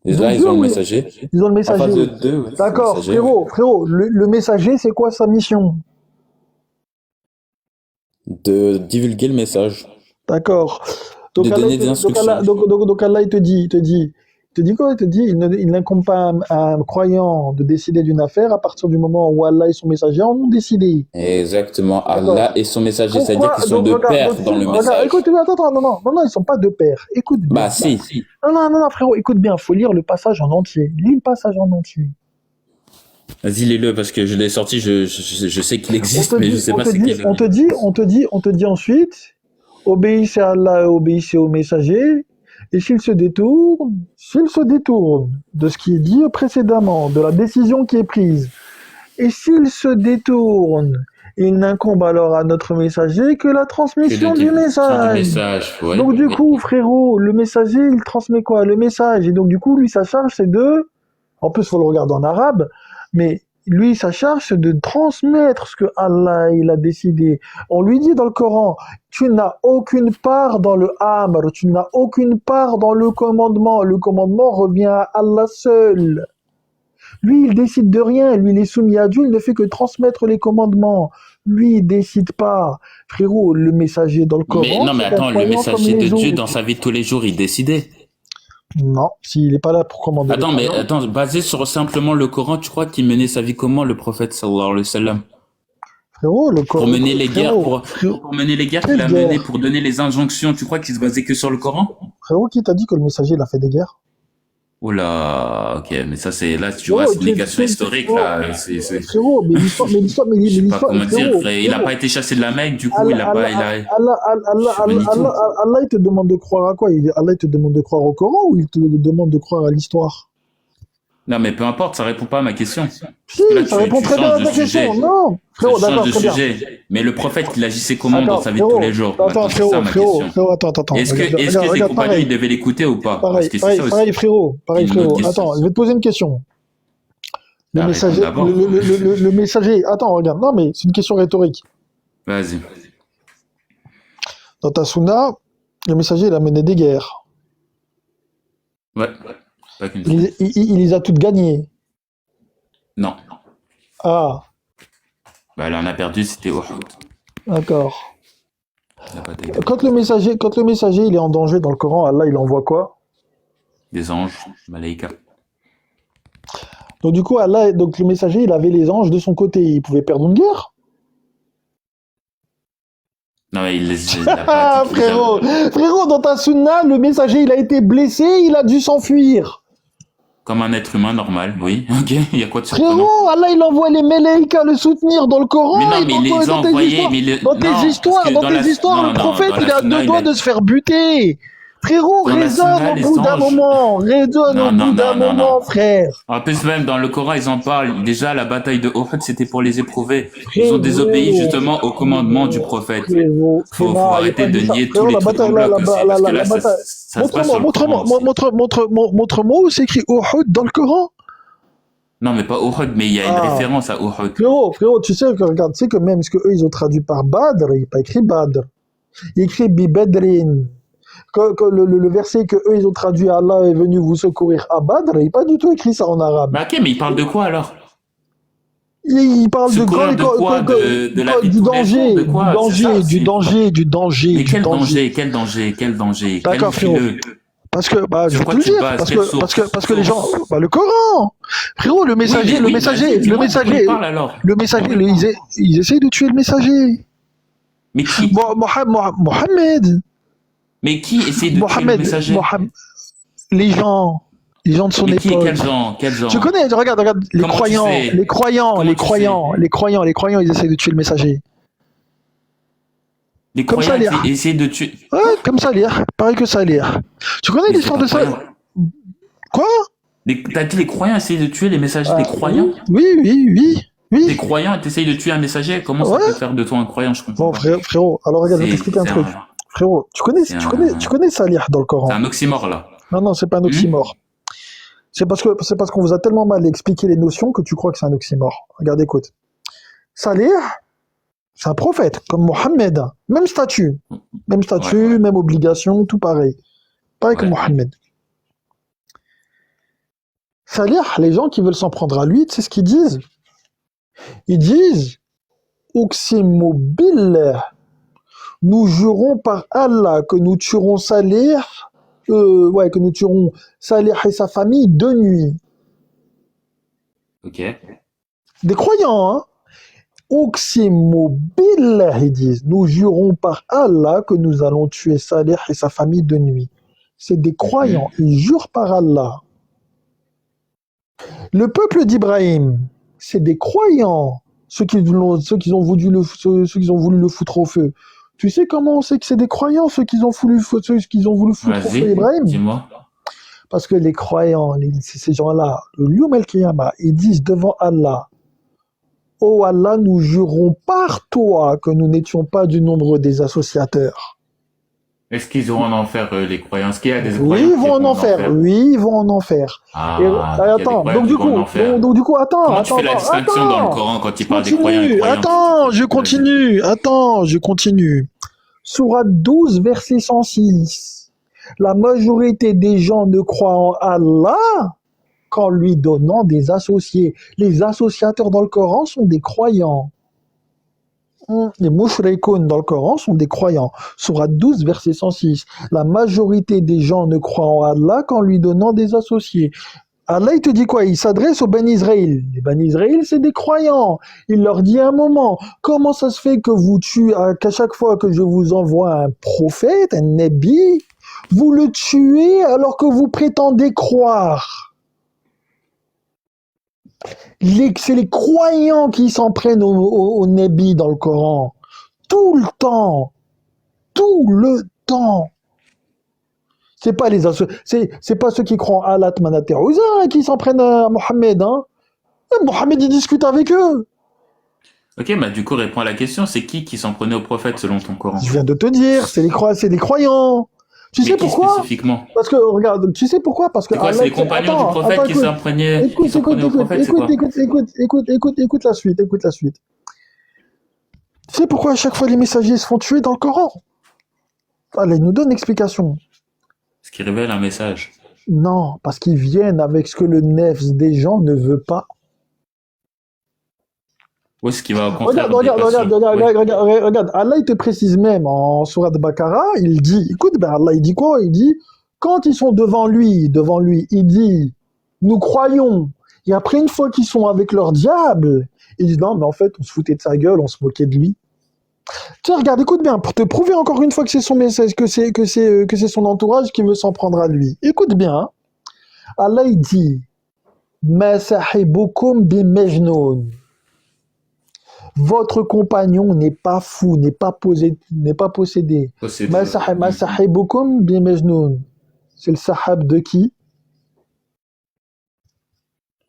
Ils ont le messager. Ils ont le messager. En face de deux, ouais, d'accord, frérot, le messager, c'est quoi sa mission? De divulguer le message. D'accord. De donner des instructions. Donc Allah, il te dit quoi? Il te dit, il n'incombe pas à un croyant de décider d'une affaire à partir du moment où Allah et son messager en ont décidé. Exactement. Allah et son messager, c'est-à-dire qu'ils sont deux pères dans le message. Écoute, attends, non, ils sont pas deux pères. Écoute bien. Bah si. Non, frérot, écoute bien, faut lire le passage en entier. Lis le passage en entier. Vas-y, lis-le, parce que je l'ai sorti, je sais qu'il existe, mais je sais pas c'est quel. On te dit ensuite, obéissez à Allah et obéissez au messager, et s'il se détourne de ce qui est dit précédemment, de la décision qui est prise, et s'il se détourne, il n'incombe alors à notre messager que la transmission du message. Ouais. Donc du coup, frérot, le messager, il transmet quoi? Le message. Et donc du coup, lui, sa charge, c'est de... En plus, il faut le regarder en arabe, mais lui, sa charge, c'est de transmettre ce que Allah, il a décidé. On lui dit dans le Coran, tu n'as aucune part dans le amr, tu n'as aucune part dans le commandement. Le commandement revient à Allah seul. Lui, il décide de rien. Lui, il est soumis à Dieu. Il ne fait que transmettre les commandements. Lui, il décide pas. Frérot, le messager dans le Coran... Mais attends, le messager de Dieu, dans sa vie de tous les jours, il décidait. Non, s'il n'est pas là pour commander. Attends, basé sur simplement le Coran, tu crois qu'il menait sa vie comment, le prophète sallallahu alayhi wa sallam? Frérot, le Coran. Pour mener les guerres, pour mener les guerres qu'il a menées, pour donner les injonctions, tu crois qu'il se basait que sur le Coran? Frérot, qui t'a dit que le messager, il a fait des guerres? Oula, ok, mais ça c'est, là, tu vois, c'est une négation historique, là. Frérot, mais l'histoire, je sais pas comment dire, il n'a pas été chassé de la Mecque, du coup, Allah, il te demande de croire à quoi? Allah, il te demande de croire au Coran ou il te demande de croire à l'histoire? Non, mais peu importe, ça répond pas à ma question. Si, là, ça répond très bien à ta question. Non, frérot, d'accord, très bien. Mais le prophète, il agissait comment dans sa vie de tous les jours? Attends, frérot, attends. Est-ce que ses compagnons, ils devaient l'écouter ou pas? Pareil, frérot. Attends, je vais te poser une question. Le messager, attends, regarde. Non, mais c'est une question rhétorique. Vas-y. Dans ta sunna, le messager, il a mené des guerres. Ouais. Il les a toutes gagnées. Non. Ah. Bah, elle en a perdu, c'était Uhud. D'accord. Quand le messager il est en danger dans le Coran, Allah il envoie quoi? Des anges, malaïka. Donc du coup, le messager il avait les anges de son côté, il pouvait perdre une guerre? Non, mais il a pas dit frérot, dans ta sunna, le messager il a été blessé, il a dû s'enfuir. Comme un être humain normal, oui. Ok, il y a quoi de surprenant? Frérot, Allah il envoie les Malaïkas le soutenir dans le Coran. Mais non, mais il les a envoyés. Dans tes histoires, le prophète il est à deux doigts de se faire buter. Frérot, raisonne au bout d'un moment, frère. En plus, même dans le Coran, ils en parlent. Déjà, la bataille de Uhud, c'était pour les éprouver. Ils ont désobéi justement au commandement du prophète. Faut arrêter de nier tous les trucs en bloc aussi, parce que là, ça se passe sur le Coran aussi. Montre-moi où c'est écrit Uhud dans le Coran. Non, mais pas Uhud, mais il y a une référence à Uhud. Frérot, tu sais que, regarde, tu sais que même ce qu'eux, ils ont traduit par Badr, il n'est pas écrit Badr. Il écrit Bibedrin. Que le verset que eux ils ont traduit Allah est venu vous secourir à Badr, il n'est pas du tout écrit ça en arabe. Bah ok, mais il parle de quoi alors? Il parle de quoi? De la vie du danger, de quoi? du danger. Mais quel danger? D'accord, frérot. Parce que, je vais te le dire, parce que les gens, le Coran. Frérot, le messager, ils essayent de tuer le messager. Mais qui? Mohamed. Mais qui essaie de tuer le messager? Les gens de son époque. Quel genre? Tu connais, regarde, les croyants, ils essaient de tuer le messager. Les croyants essaient de tuer. Ouais, comme Salih, pareil que Salih. Tu connais l'histoire de ça? Quoi? T'as dit les croyants essaient de tuer les messagers des croyants? Oui. Les croyants essayent de tuer un messager? Comment ça peut faire de toi un croyant? Je comprends. Bon, frérot, alors regarde, je vais t'expliquer un truc. Frérot, tu connais Salih dans le Coran? C'est un oxymore là. Non, c'est pas un oxymore. C'est parce qu'on vous a tellement mal expliqué les notions que tu crois que c'est un oxymore. Regarde, écoute. Salih, c'est un prophète, comme Mohammed. Même statut, même obligation, tout pareil. Pareil que Mohammed. Salih, les gens qui veulent s'en prendre à lui, tu sais ce qu'ils disent? Ils disent Uqsimu billah. Nous jurons par Allah que nous tuerons Salih, que nous tuerons Salih et sa famille de nuit. Ok. Des croyants, hein. Uqsimu billah, ils disent. Nous jurons par Allah que nous allons tuer Salih et sa famille de nuit. C'est des croyants, ils jurent par Allah. Le peuple d'Ibrahim, c'est des croyants, ceux qui ont voulu le foutre au feu. Tu sais comment on sait que c'est des croyants, ceux qui ont voulu foutre au feu Ibrahim? Dis-moi. Parce que les croyants, ces gens-là, le Yom el-Kiyama, ils disent devant Allah, oh Allah, nous jurons par toi que nous n'étions pas du nombre des associateurs. Est-ce qu'ils vont en enfer, les croyants? Est-ce qu'il y a des croyants? Oui, ils vont en enfer. Oui, ils vont en enfer. Attends, donc du coup, attends. Comment tu fais la distinction dans le Coran quand il parle des croyants et croyants? Attends, je continue. Sourate 12, verset 106. La majorité des gens ne croient en Allah qu'en lui donnant des associés. Les associateurs dans le Coran sont des croyants. Les mushrikoun dans le Coran sont des croyants. Sourate 12, verset 106. La majorité des gens ne croient en Allah qu'en lui donnant des associés. Allah, il te dit quoi? Il s'adresse aux Ben Israël. Les Ben Israël, c'est des croyants. Il leur dit à un moment, comment ça se fait que vous tuez, qu'à chaque fois que je vous envoie un prophète, un nabi, vous le tuez alors que vous prétendez croire? C'est les croyants qui s'en prennent au nabi dans le Coran. Tout le temps. C'est pas c'est pas ceux qui croient en Allah Manater qui s'en prennent à Mohammed, hein. Mohammed, il discute avec eux. Ok, du coup, réponds à la question, c'est qui s'en prenait au prophète selon ton Coran? Je viens de te dire, c'est des croyants. Tu sais pourquoi? Spécifiquement? Parce que, regarde, tu sais pourquoi? Parce que c'est les compagnons du prophète qui s'en prenaient au prophète, écoute la suite. Tu sais pourquoi à chaque fois les messagers se font tuer dans le Coran? Allez, nous donne l'explication. Parce qu'ils révèlent un message. Non, parce qu'ils viennent avec ce que le nefs des gens ne veut pas. Où est-ce qu'il va au contraire? Regarde, Allah il te précise même en Sourate Baqara, il dit, écoute, Allah il dit quoi? Il dit, quand ils sont devant lui, il dit, nous croyons. Et après, une fois qu'ils sont avec leur diable, ils disent, non, mais en fait, on se foutait de sa gueule, on se moquait de lui. Tiens, regarde, écoute bien, pour te prouver encore une fois que c'est son message, que c'est son entourage qui veut s'en prendre à lui. Écoute bien, Allah il dit, ma sahibukum bimajnoun. Votre compagnon n'est pas fou, n'est pas possédé. Ma sahibukum bimajnoun. C'est le sahab de qui?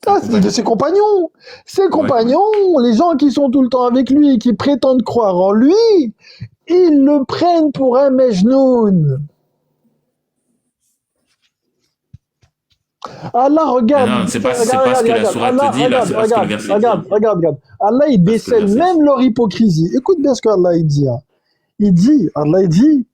C'est de ses compagnons. Ses compagnons, les gens qui sont tout le temps avec lui et qui prétendent croire en lui, ils le prennent pour un majnoun. Allah, regarde. Non, c'est pas ce que la sourate te dit, là, c'est pas ce que le verset dit. Regarde. Allah, il décèle même leur hypocrisie. Écoute bien ce qu'Allah il dit. Allah il dit,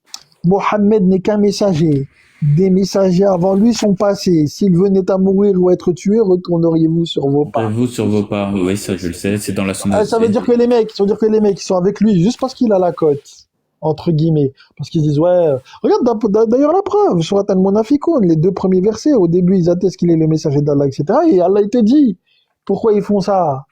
Mohammed n'est qu'un messager. Des messagers avant lui sont passés. S'ils venaient à mourir ou à être tués, retourneriez-vous sur vos pas. Vous sur vos pas. Oui, ça je le sais, c'est dans la sunna. Ça veut dire que les mecs, ils sont avec lui juste parce qu'il a la cote, entre guillemets. Parce qu'ils disent, ouais, regarde d'ailleurs la preuve, sur Al-Munafiqun, les 2 premiers versets, au début ils attestent qu'il est le messager d'Allah, etc. Et Allah il te dit, pourquoi ils font ça?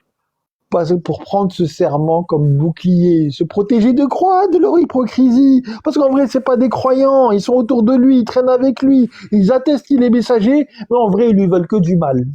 Pour prendre ce serment comme bouclier, se protéger de quoi? De leur hypocrisie. Parce qu'en vrai, c'est pas des croyants, ils sont autour de lui, ils traînent avec lui, ils attestent qu'il est messager, mais en vrai, ils lui veulent que du mal.